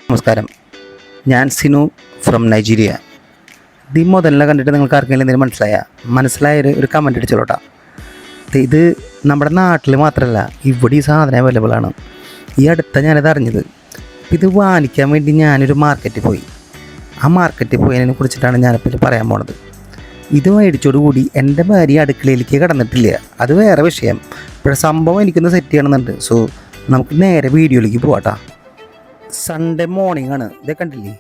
നമസ്കാരം, ഞാൻ Sinu from Nigeria. The മുതലിനെ കണ്ടിട്ട് നിങ്ങൾക്ക് ആർക്കെങ്കിലും എന്തെങ്കിലും മനസ്സിലായൊരു കമൻറ്റ് അടിച്ചോളൂട്ടാ. ഇത് നമ്മുടെ നാട്ടിൽ മാത്രമല്ല, ഇവിടെ ഈ സാധനം അവൈലബിൾ ആണ്. ഈ അടുത്ത ഞാനിത് അറിഞ്ഞത്. ഇത് വാങ്ങിക്കാൻ വേണ്ടി ഞാനൊരു മാർക്കറ്റിൽ പോയി. ആ മാർക്കറ്റിൽ പോയതിനെ കുറിച്ചിട്ടാണ് ഞാനിപ്പോൾ ഇത് പറയാൻ പോണത്. ഇത് മേടിച്ചോടുകൂടി എൻ്റെ ഭാര്യ അടുക്കളയിലേക്ക് കിടന്നിട്ടില്ല. അത് വേറെ വിഷയം. ഇപ്പോൾ സംഭവം എനിക്കൊന്ന് സെറ്റ് ചെയ്യണമെന്നുണ്ട്. സോ നമുക്ക് നേരെ വീഡിയോയിലേക്ക് പോവാട്ടാ. സൺഡേ മോർണിംഗ് ആണ്. ഇതേ കണ്ടില്ലേ,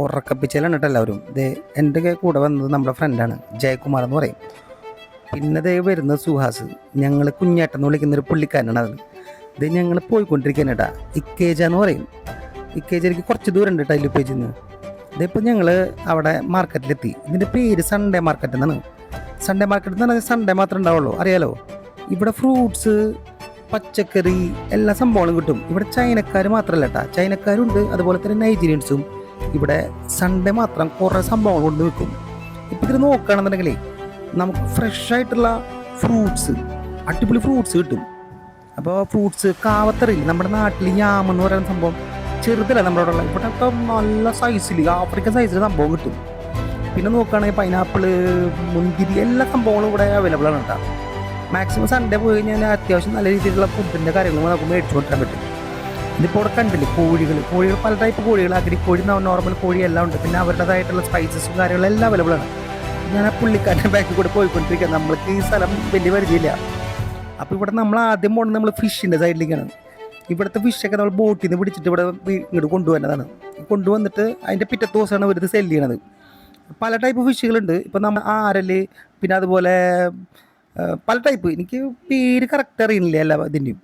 ഉറക്കപ്പിച്ചാലാണ് കേട്ടോ എല്ലാവരും. ഇതേ എൻ്റെ കൂടെ വന്നത് നമ്മുടെ ഫ്രണ്ടാണ്, ജയകുമാർ എന്ന് പറയും. പിന്നെ ഇതേ വരുന്നത് സുഹാസ്, ഞങ്ങൾ കുഞ്ഞേട്ടെന്ന് വിളിക്കുന്നൊരു പുള്ളിക്കാരനാണ്. അത് ഇത് ഞങ്ങൾ പോയിക്കൊണ്ടിരിക്കുകയാണ് കേട്ടാ. ഇക്കേജ എന്ന് പറയും. ഇക്കേജയിലേക്ക് കുറച്ച് ദൂരം ഉണ്ട് കേട്ടോ ഇല്ലുപ്പേജിൽ നിന്ന്. ഇതിപ്പോൾ ഞങ്ങൾ അവിടെ മാർക്കറ്റിലെത്തി. ഇതിൻ്റെ പേര് സൺഡേ മാർക്കറ്റ് എന്നാണ്. സൺഡേ മാർക്കറ്റ് എന്ന് പറഞ്ഞാൽ സൺഡേ മാത്രമേ ഉണ്ടാവുള്ളൂ, അറിയാലോ. ഇവിടെ ഫ്രൂട്ട്സ്, പച്ചക്കറി, എല്ലാ സംഭവങ്ങളും കിട്ടും. ഇവിടെ ചൈനക്കാർ മാത്രമല്ല കേട്ടോ, ചൈനക്കാരുണ്ട്, അതുപോലെ തന്നെ നൈജീരിയൻസും ഇവിടെ സൺഡേ മാത്രം കുറേ സംഭവങ്ങൾ കൊണ്ട് വിൽക്കും. ഇപ്പം ഇതിൽ നോക്കുകയാണെന്നുണ്ടെങ്കിലേ നമുക്ക് ഫ്രഷ് ആയിട്ടുള്ള ഫ്രൂട്ട്സ്, അടിപൊളി ഫ്രൂട്ട്സ് കിട്ടും. അപ്പോൾ ഫ്രൂട്ട്സ് കാവത്തറിയില്ല, നമ്മുടെ നാട്ടിൽ യാമെന്ന് പറയുന്ന സംഭവം ചെറുതല്ല നമ്മുടെ അവിടെ. ഇവിടെ നല്ല സൈസിൽ, ആഫ്രിക്കൻ സൈസിൽ സംഭവം കിട്ടും. പിന്നെ നോക്കുകയാണെങ്കിൽ പൈനാപ്പിള്, മുന്തിരി, എല്ലാ സംഭവങ്ങളും ഇവിടെ അവൈലബിൾ ആണ് കേട്ടോ. മാക്സിമം സൺഡേ പോയി കഴിഞ്ഞാൽ അത്യാവശ്യം നല്ല രീതിയിലുള്ള ഫുഡിൻ്റെ കാര്യങ്ങൾ നമുക്ക് മേടിച്ചു കൊണ്ടുവരാൻ പറ്റും. ഇതിപ്പോൾ ഇവിടെ കണ്ടില്ലേ കോഴികൾ പല ടൈപ്പ് കോഴികൾ, അഗ്രിക്കോഴി, നോർമൽ കോഴി എല്ലാം ഉണ്ട്. പിന്നെ അവരുടേതായിട്ടുള്ള സ്പൈസസും കാര്യങ്ങളും എല്ലാം അവൈലബിൾ ആണ്. ഞാൻ ആ പുള്ളിക്കാരൻ്റെ ബാക്കിൽ കൂടെ പോയിക്കൊണ്ടിരിക്കുക. നമ്മൾക്ക് ഈ സ്ഥലം വലിയ പരിചയമില്ല. അപ്പോൾ ഇവിടെ നമ്മൾ ആദ്യം പോകുന്നത് നമ്മൾ ഫിഷിൻ്റെ സൈഡിലേക്കാണ്. ഇവിടുത്തെ ഫിഷൊക്കെ നമ്മൾ ബോട്ടിൽ നിന്ന് പിടിച്ചിട്ട് ഇവിടെ ഇങ്ങോട്ട് കൊണ്ടുവരുന്നതാണ്. കൊണ്ടുവന്നിട്ട് അതിൻ്റെ പിറ്റത്തെ ദിവസമാണ് ഇവരിത് സെല്ല് ചെയ്യണത്. പല ടൈപ്പ് ഫിഷുകളുണ്ട്. ഇപ്പം നമ്മൾ ആരല്, പിന്നെ അതുപോലെ പല ടൈപ്പ്, എനിക്ക് പേര് കറക്റ്റ് അറിയുന്നില്ല എല്ലാ ഇതിൻ്റെയും.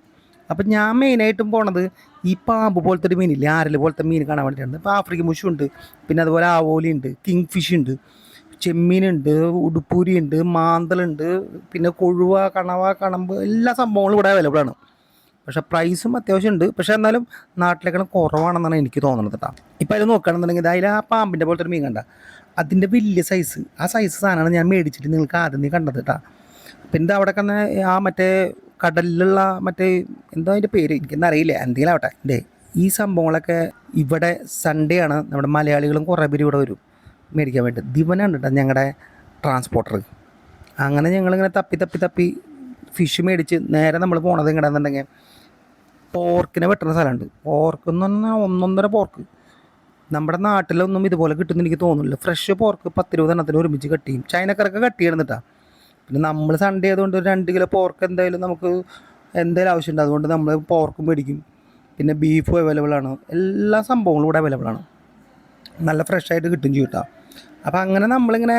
അപ്പം ഞാൻ മെയിനായിട്ടും പോണത് ഈ പാമ്പ് പോലത്തെ ഒരു മീനില്ലേ, ആരല് പോലത്തെ മീൻ കാണാൻ വേണ്ടിയിട്ടാണ്. ഇപ്പോൾ ആഫ്രിക്കൻ മുഷുണ്ട്, പിന്നെ അതുപോലെ ആവോലിയുണ്ട്, കിങ് ഫിഷ് ഉണ്ട്, ചെമ്മീനുണ്ട്, ഉടുപ്പൂരി ഉണ്ട്, മാന്തലുണ്ട്, പിന്നെ കൊഴുവ, കണവ, കണമ്പ്, എല്ലാ സംഭവങ്ങളും ഇവിടെ അവൈലബിൾ ആണ്. പക്ഷേ പ്രൈസും അത്യാവശ്യം ഉണ്ട്. പക്ഷേ എന്നാലും നാട്ടിലേക്കാളും കുറവാണെന്നാണ് എനിക്ക് തോന്നുന്നത് കേട്ടോ. ഇപ്പം അതിൽ നോക്കുകയാണെന്നുണ്ടെങ്കിൽ അതിൽ ആ പാമ്പിൻ്റെ പോലത്തെ ഒരു മീൻ കണ്ട, അതിൻ്റെ വലിയ സൈസ്, ആ സൈസ് സാധനമാണ് ഞാൻ മേടിച്ചിട്ട് നിങ്ങൾക്ക് ആദ്യം നീ കണ്ടത് കേട്ടോ. പിന്നെ അവിടെ തന്നെ ആ മറ്റേ കടലിലുള്ള മറ്റേ എന്തോ അതിൻ്റെ പേര് എനിക്കെന്താ അറിയില്ല, എന്തെങ്കിലും ആവട്ടെ. ഇതേ ഈ സംഭവങ്ങളൊക്കെ ഇവിടെ സൺഡേ ആണ്. നമ്മുടെ മലയാളികളും കുറേ പേര് ഇവിടെ വരും മേടിക്കാൻ വേണ്ടി. ദിവനാണ് കേട്ടോ ഞങ്ങളുടെ ട്രാൻസ്പോർട്ടർ. അങ്ങനെ ഞങ്ങളിങ്ങനെ തപ്പി ഫിഷ് മേടിച്ച് നേരെ നമ്മൾ പോണത് എങ്ങനെയാണെന്നുണ്ടെങ്കിൽ പോർക്കിനെ വെട്ടുന്ന സ്ഥലമുണ്ട്. പോർക്ക് എന്ന് പറഞ്ഞാൽ ഒന്നൊന്നര പോർക്ക്. നമ്മുടെ നാട്ടിലൊന്നും ഇതുപോലെ കിട്ടുമെന്ന് എനിക്ക് തോന്നുന്നില്ല. ഫ്രഷ് പോർക്ക് 10-20 എണ്ണത്തിന് ഒരുമിച്ച് കട്ട് ചെയ്യും. ചൈനക്കാരൊക്കെ കട്ട് ചെയ്യണമെന്നിട്ടാ. പിന്നെ നമ്മൾ സൺഡേ ആയതുകൊണ്ട് 2 കിലോ പോർക്ക് എന്തായാലും നമുക്ക് എന്തായാലും ആവശ്യമുണ്ട്. അതുകൊണ്ട് നമ്മൾ പോർക്കും മേടിക്കും. പിന്നെ ബീഫും അവൈലബിൾ ആണ്. എല്ലാ സംഭവങ്ങളും ഇവിടെ അവൈലബിൾ ആണ്. നല്ല ഫ്രഷായിട്ട് കിട്ടും ചെയ്യും കേട്ടോ. അപ്പോൾ അങ്ങനെ നമ്മളിങ്ങനെ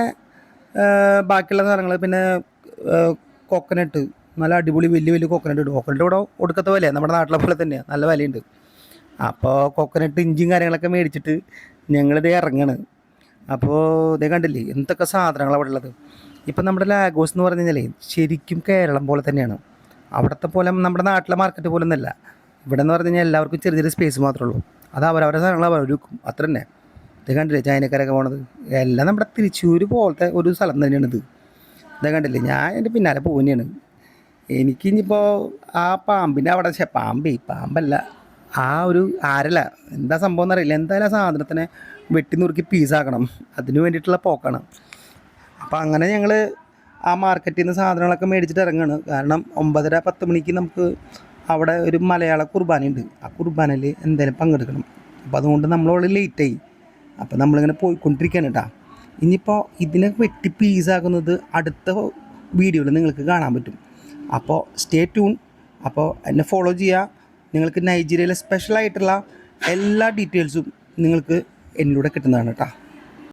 ബാക്കിയുള്ള സാധനങ്ങൾ, പിന്നെ കോക്കനട്ട്, നല്ല അടിപൊളി വലിയ കോക്കനട്ട് ഇടും. കോക്കനട്ട് ഇവിടെ ഒടുക്കത്തെ വിലയാണ്, നമ്മുടെ നാട്ടിലെ പോലെ തന്നെയാണ്, നല്ല വിലയുണ്ട്. അപ്പോൾ കോക്കനട്ട്, ഇഞ്ചിയും കാര്യങ്ങളൊക്കെ മേടിച്ചിട്ട് ഞങ്ങളിത് ഇറങ്ങണം. അപ്പോൾ ഇതേ കണ്ടില്ലേ എന്തൊക്കെ സാധനങ്ങൾ അവിടെ ഉള്ളത്. ഇപ്പം നമ്മുടെ ലാഗോസ് എന്ന് പറഞ്ഞു കഴിഞ്ഞാൽ ശരിക്കും കേരളം പോലെ തന്നെയാണ്. അവിടുത്തെ പോലെ നമ്മുടെ നാട്ടിലെ മാർക്കറ്റ് പോലെ ഒന്നല്ല. ഇവിടെ എന്ന് പറഞ്ഞു കഴിഞ്ഞാൽ എല്ലാവർക്കും ചെറിയ സ്പേസ് മാത്രമേ ഉള്ളൂ. അത് അവരവരുടെ സാധനങ്ങൾ അവർ വിൽക്കും, അത്ര തന്നെ. ഇത് കണ്ടില്ലേ ചൈനക്കാരൊക്കെ പോണത്, എല്ലാം നമ്മുടെ തൃശ്ശൂർ പോലത്തെ ഒരു സ്ഥലം തന്നെയാണിത്. ഇതേ കണ്ടില്ലേ, ഞാൻ എൻ്റെ പിന്നാലെ പോകുന്നതാണ്. എനിക്കിനിപ്പോൾ ആ പാമ്പിൻ്റെ അവിടെ പാമ്പല്ല, ആ ഒരു ആരല എന്താ സംഭവം എന്നറിയില്ല. എന്തായാലും ആ സാധനത്തിനെ വെട്ടി നുറുക്കി പീസാക്കണം, അതിന് വേണ്ടിയിട്ടുള്ള പോക്കാണ്. അപ്പോൾ അങ്ങനെ ഞങ്ങൾ ആ മാർക്കറ്റിൽ നിന്ന് സാധനങ്ങളൊക്കെ മേടിച്ചിട്ട് ഇറങ്ങുകയാണ്. കാരണം 9:30-10 മണിക്ക് നമുക്ക് അവിടെ ഒരു മലയാള കുർബാനയുണ്ട്. ആ കുർബാനയിൽ എന്തായാലും പങ്കെടുക്കണം. അപ്പോൾ അതുകൊണ്ട് നമ്മളവിടെ ലേറ്റായി. അപ്പോൾ നമ്മളിങ്ങനെ പോയിക്കൊണ്ടിരിക്കുകയാണ് കേട്ടോ. ഇനിയിപ്പോൾ ഇതിനെ വെട്ടി പീസാക്കുന്നത് അടുത്ത വീഡിയോയിൽ നിങ്ങൾക്ക് കാണാൻ പറ്റും. അപ്പോൾ സ്റ്റേ ട്യൂൺ. അപ്പോൾ എന്നെ ഫോളോ ചെയ്യുക. നിങ്ങൾക്ക് നൈജീരിയയിലെ സ്പെഷ്യലായിട്ടുള്ള എല്ലാ ഡീറ്റെയിൽസും നിങ്ങൾക്ക് എന്നിലൂടെ കിട്ടുന്നതാണ് കേട്ടോ.